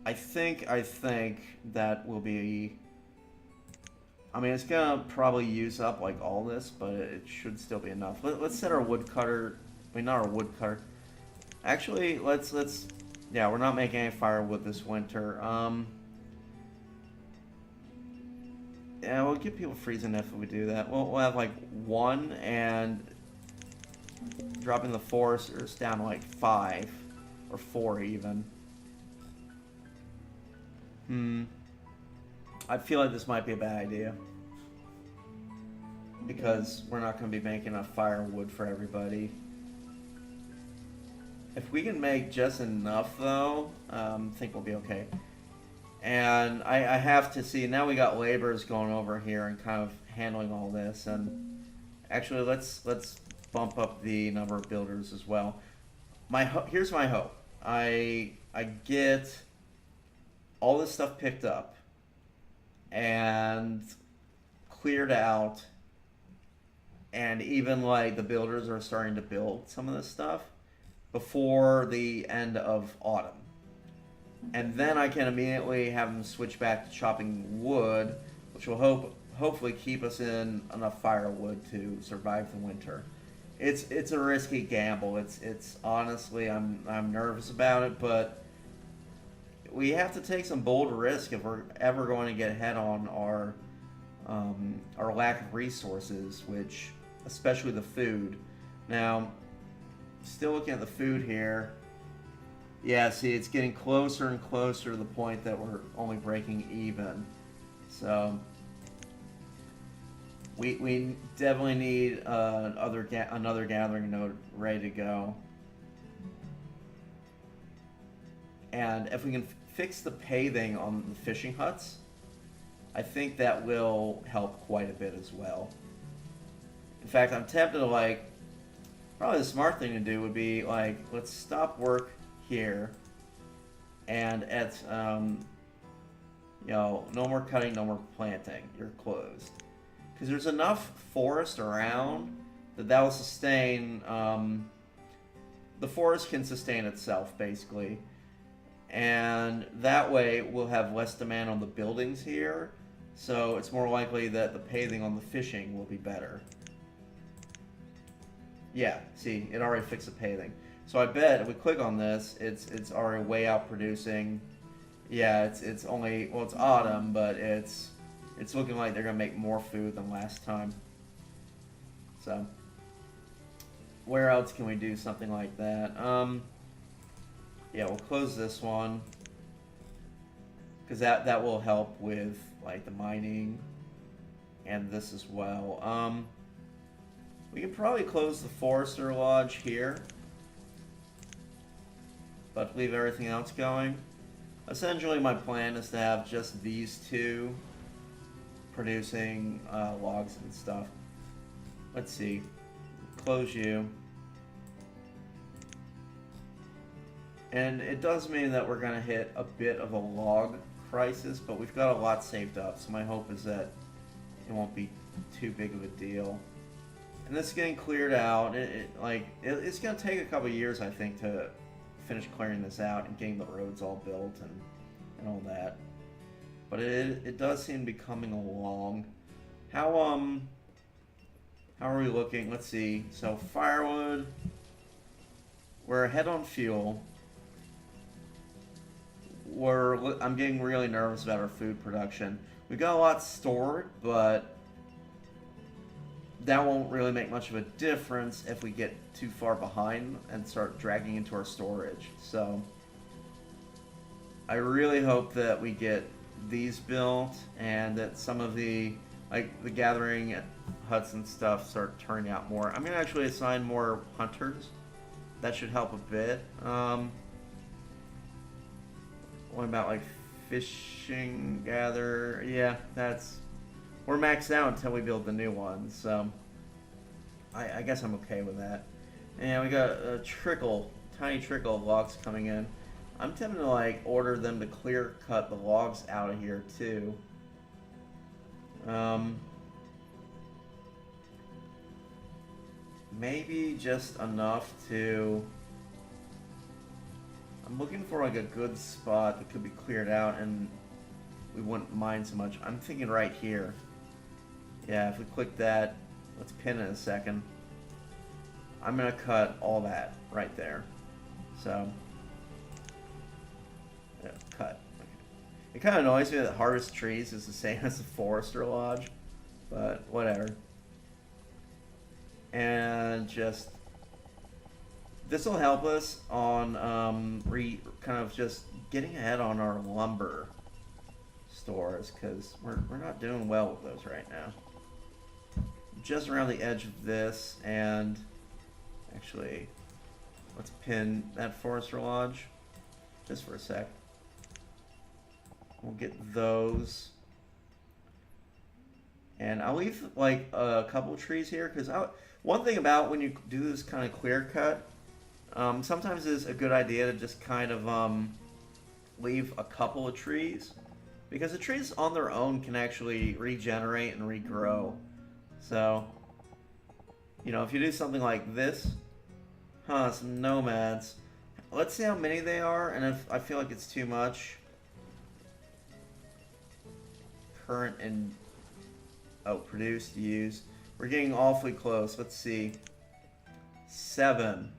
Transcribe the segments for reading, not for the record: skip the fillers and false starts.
I think that will be. I mean, it's gonna probably use up like all this, but it should still be enough. Let's set our woodcutter. I mean, not our woodcutter. Actually, let's. Yeah, we're not making any firewood this winter. Yeah, we'll get people freezing if we do that. We'll have like one and dropping the foresters down to like five or four even. Hmm. I feel like this might be a bad idea because we're not going to be making enough firewood for everybody. If we can make just enough, though, I think we'll be okay. And I have to see now we got laborers going over here and kind of handling all this. And actually, let's bump up the number of builders as well. Here's my hope. I get all this stuff picked up and cleared out, and even like the builders are starting to build some of this stuff before the end of autumn. And then I can immediately have them switch back to chopping wood, which will hopefully keep us in enough firewood to survive the winter. It's a risky gamble. It's honestly I'm nervous about it, but we have to take some bold risk if we're ever going to get ahead on our lack of resources, which especially the food. Now, still looking at the food here. Yeah, see, it's getting closer and closer to the point that we're only breaking even. So we definitely need another gathering node ready to go. And if we can fix the paving on the fishing huts, I think that will help quite a bit as well. In fact, I'm tempted to like, probably the smart thing to do would be like, let's stop work here, and at no more cutting, no more planting. You're closed because there's enough forest around that will sustain. The forest can sustain itself basically, and that way we'll have less demand on the buildings here. So it's more likely that the paving on the fishing will be better. Yeah, see, it already fixed the paving. So I bet if we click on this, it's already way out producing. Yeah, it's only, well, it's autumn, but it's looking like they're gonna make more food than last time. So where else can we do something like that? Yeah, we'll close this one because that will help with like the mining and this as well. We can probably close the Forester Lodge here, but leave everything else going. Essentially, my plan is to have just these two producing logs and stuff. Let's see. Close you. And it does mean that we're going to hit a bit of a log crisis, but we've got a lot saved up, so my hope is that it won't be too big of a deal. And this is getting cleared out. It's going to take a couple years, I think, to finish clearing this out and getting the roads all built and all that. But it does seem to be coming along. How are we looking? Let's see. So firewood, we're ahead on fuel. I'm getting really nervous about our food production. We got a lot stored, but that won't really make much of a difference if we get too far behind and start dragging into our storage. So I really hope that we get these built and that some of the gathering huts and stuff start turning out more. I'm gonna actually assign more hunters. That should help a bit. What about like fishing gather? Yeah, we're maxed out until we build the new one, so I guess I'm okay with that. And we got a tiny trickle of logs coming in. I'm tempted to like order them to clear cut the logs out of here too. Maybe just enough to I'm looking for like a good spot that could be cleared out and we wouldn't mind so much. I'm thinking right here. Yeah, if we click that, let's pin it a second. I'm gonna cut all that right there. So, yeah, cut. Okay. It kind of annoys me that harvest trees is the same as the forester lodge, but whatever. And just this will help us on kind of just getting ahead on our lumber stores because we're not doing well with those right now. Just around the edge of this, and actually, let's pin that forester lodge just for a sec. We'll get those. And I'll leave like a couple trees here because one thing about when you do this kind of clear cut, sometimes it's a good idea to just kind of leave a couple of trees because the trees on their own can actually regenerate and regrow. So, you know, if you do something like this, some nomads. Let's see how many they are, and if I feel like it's too much. Current and produced, used. We're getting awfully close. Let's see. 7.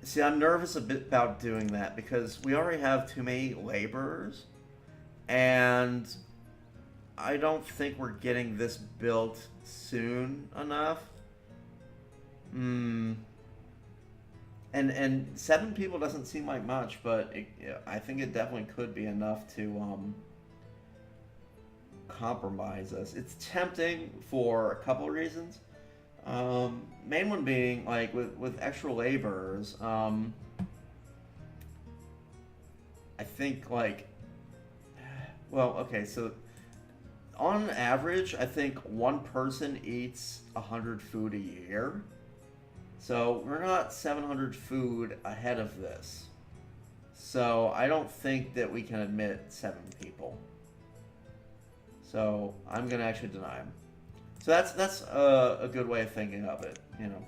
See, I'm nervous a bit about doing that because we already have too many laborers, and I don't think we're getting this built soon enough. And 7 people doesn't seem like much, but I think it definitely could be enough to compromise us. It's tempting for a couple of reasons. Main one being like with extra laborers. I think like, well, okay, so on average, I think one person eats 100 food a year. So we're not 700 food ahead of this. So I don't think that we can admit 7 people. So I'm gonna actually deny them. So that's a good way of thinking of it, you know.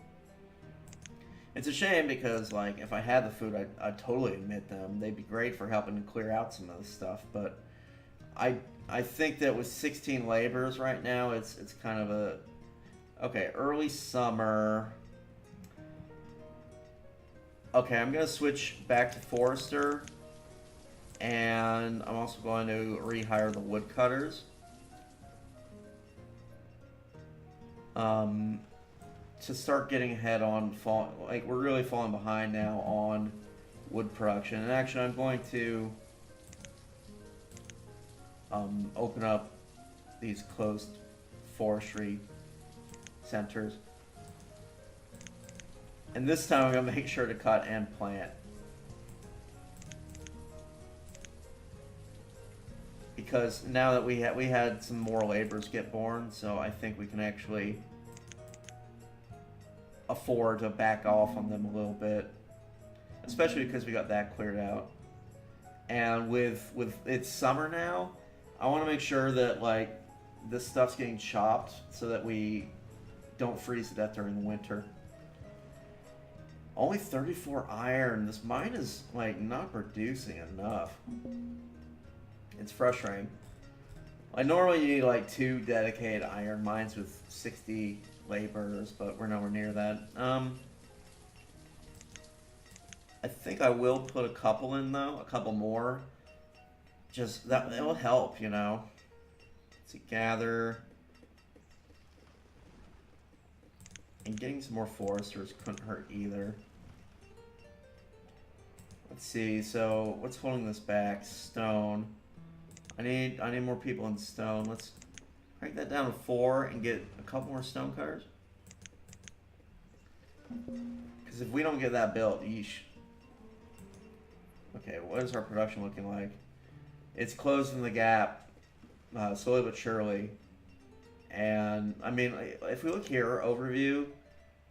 It's a shame because like if I had the food, I'd totally admit them. They'd be great for helping to clear out some of this stuff. But I think that with 16 laborers right now, it's kind of a okay. Early summer. Okay, I'm going to switch back to Forester, and I'm also going to rehire the woodcutters. To start getting ahead on, like we're really falling behind now on wood production. And actually, I'm going to open up these closed forestry centers. And this time I'm going to make sure to cut and plant. Because now that we had some more laborers get born, so I think we can actually afford to back off on them a little bit. Especially because we got that cleared out. And with it's summer now, I want to make sure that like this stuff's getting chopped so that we don't freeze to death during the winter. Only 34 iron. This mine is like not producing enough. It's frustrating. Like normally you need like 2 dedicated iron mines with 60 laborers, but we're nowhere near that. I think I will put a couple in though, a couple more. Just that will help, you know. To gather. And getting some more foresters couldn't hurt either. Let's see, so what's holding this back? Stone. I need more people in stone. Let's crank that down to 4 and get a couple more stone cutters. Because if we don't get that built, yeesh. Okay, what is our production looking like? It's closing the gap slowly but surely. And I mean, if we look here, overview,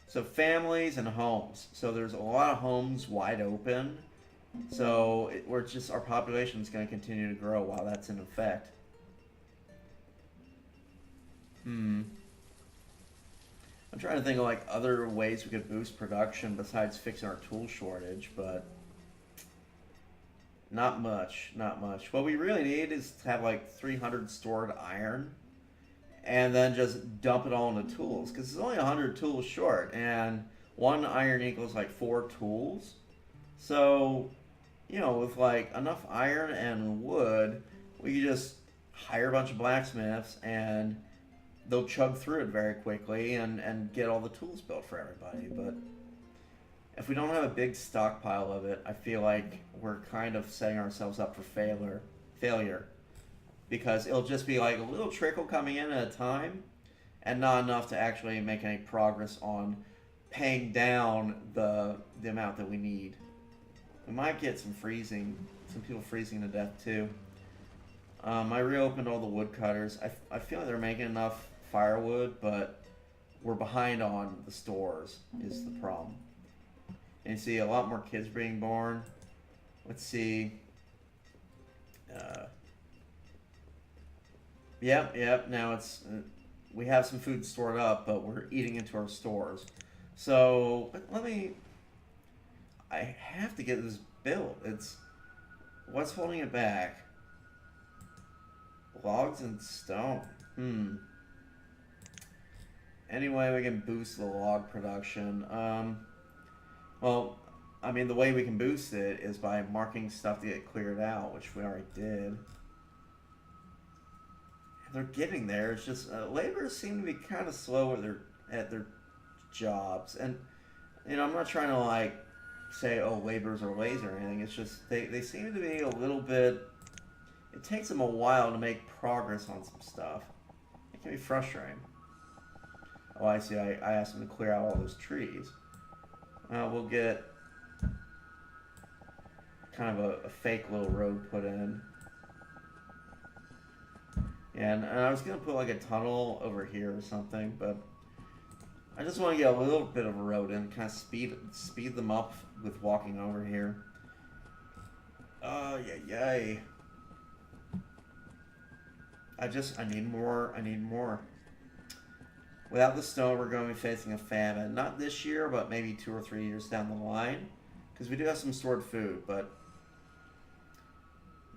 so families and homes. So there's a lot of homes wide open. So we're just, our population is going to continue to grow while that's in effect. I'm trying to think of like other ways we could boost production besides fixing our tool shortage, but not much, not much. What we really need is to have like 300 stored iron and then just dump it all into tools because it's only 100 tools short and one iron equals like 4 tools. So, with like enough iron and wood, we could just hire a bunch of blacksmiths and they'll chug through it very quickly and get all the tools built for everybody. But if we don't have a big stockpile of it, I feel like we're kind of setting ourselves up for failure because it'll just be like a little trickle coming in at a time and not enough to actually make any progress on paying down the amount that we need. We might get some people freezing to death too. I reopened all the woodcutters. I feel like they're making enough firewood, but we're behind on the stores is the problem. And you see a lot more kids being born. Let's see. Yep. Now we have some food stored up, but we're eating into our stores. So I have to get this built. What's holding it back? Logs and stone. Anyway, we can boost the log production. The way we can boost it is by marking stuff to get cleared out, which we already did. And they're getting there. It's just laborers seem to be kind of slow at their jobs, and I'm not trying to say laborers are lazy or anything. It's just they seem to be a little bit. It takes them a while to make progress on some stuff. It can be frustrating. Oh, I see. I asked them to clear out all those trees. We'll get kind of a fake little road put in. And I was going to put like a tunnel over here or something, but I just want to get a little bit of a road in, kind of speed them up with walking over here. Yay. I need more. Without the stone, we're going to be facing a famine. Not this year, but maybe 2 or 3 years down the line. Because we do have some stored food, but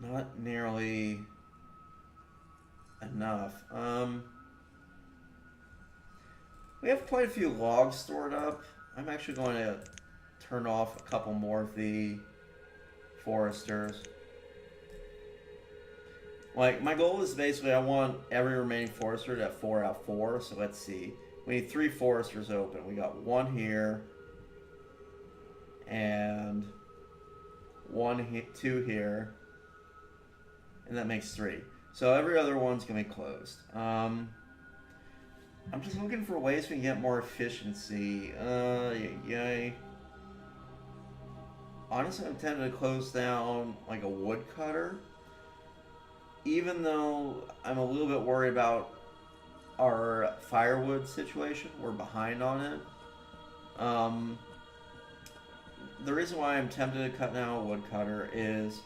not nearly enough. We have quite a few logs stored up. I'm actually going to turn off a couple more of the foresters. My goal is basically I want every remaining forester to have 4 out of 4. So let's see. We need 3 foresters open. We got 1 here. And 2 here. And that makes 3. So every other one's going to be closed. I'm just looking for ways we can get more efficiency. Yay. Honestly, I'm tempted to close down a woodcutter. Even though I'm a little bit worried about our firewood situation, we're behind on it. The reason why I'm tempted to cut down a woodcutter is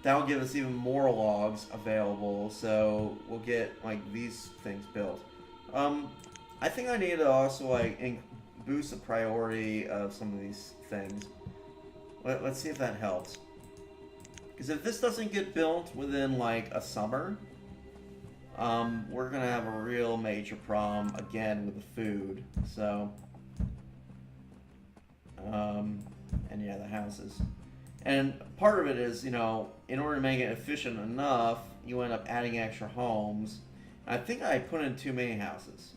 that'll give us even more logs available, so we'll get these things built. I think I need to also boost the priority of some of these things. Let's see if that helps. Because if this doesn't get built within a summer, we're gonna have a real major problem again with the food. So, and yeah, the houses. And part of it is, in order to make it efficient enough, you end up adding extra homes. I think I put in too many houses,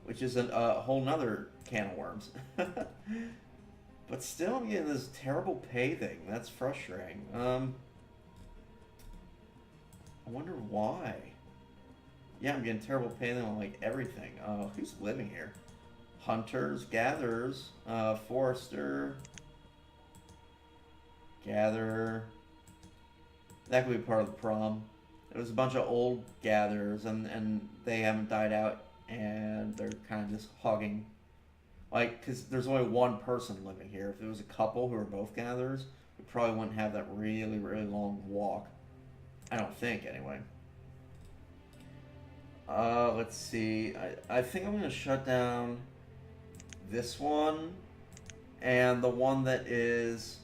which is a whole nother can of worms. But still, I'm getting this terrible pay thing. That's frustrating. I wonder why. Yeah, I'm getting terrible pay thing on everything. Who's living here? Hunters, gatherers, forester, gatherer. That could be part of the problem. There was a bunch of old gatherers, and they haven't died out, and they're kind of just hogging. Because there's only one person living here. If it was a couple who were both gatherers, we probably wouldn't have that really, really long walk. I don't think, anyway. Let's see. I think I'm gonna shut down this one and the one that is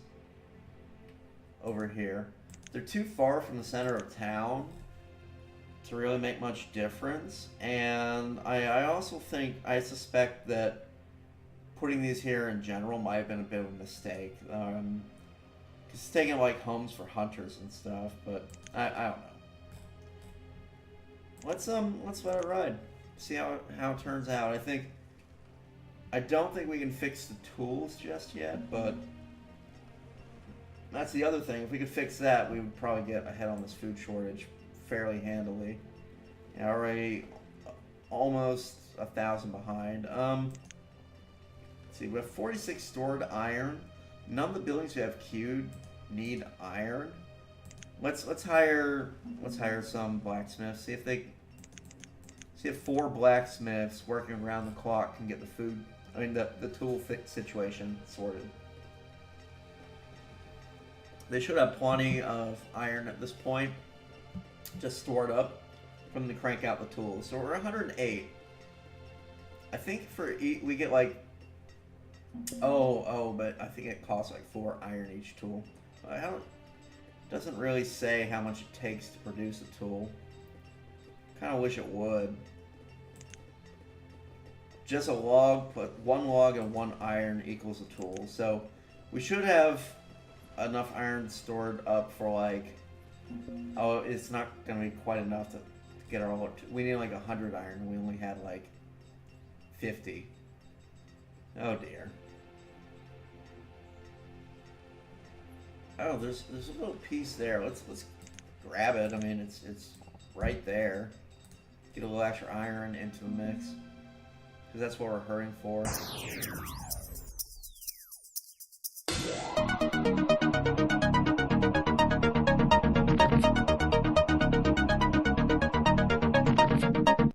over here. They're too far from the center of town to really make much difference, and I also think, I suspect that putting these here in general might have been a bit of a mistake. Because it's taking like homes for hunters and stuff, but I don't know. Let's let it ride. See how it turns out. I don't think we can fix the tools just yet, but that's the other thing. If we could fix that, we would probably get ahead on this food shortage fairly handily. And already almost 1,000 behind. Let's see, we have 46 stored iron. None of the buildings we have queued need iron. Let's hire some blacksmiths. See if 4 blacksmiths working around the clock can get the tool fix situation sorted. They should have plenty of iron at this point, just stored up for them to crank out the tools. So we're 108. I think we get like, but I think it costs like 4 iron each tool. Doesn't really say how much it takes to produce a tool. Kind of wish it would. Just a log, put 1 log and 1 iron equals a tool. So we should have enough iron stored up for like, it's not going to be quite enough to get our, we need like 100 iron. We only had like 50. Oh dear. Oh, there's a little piece there. Let's grab it. I mean, it's right there. Get a little extra iron into the mix, because that's what we're hurrying for.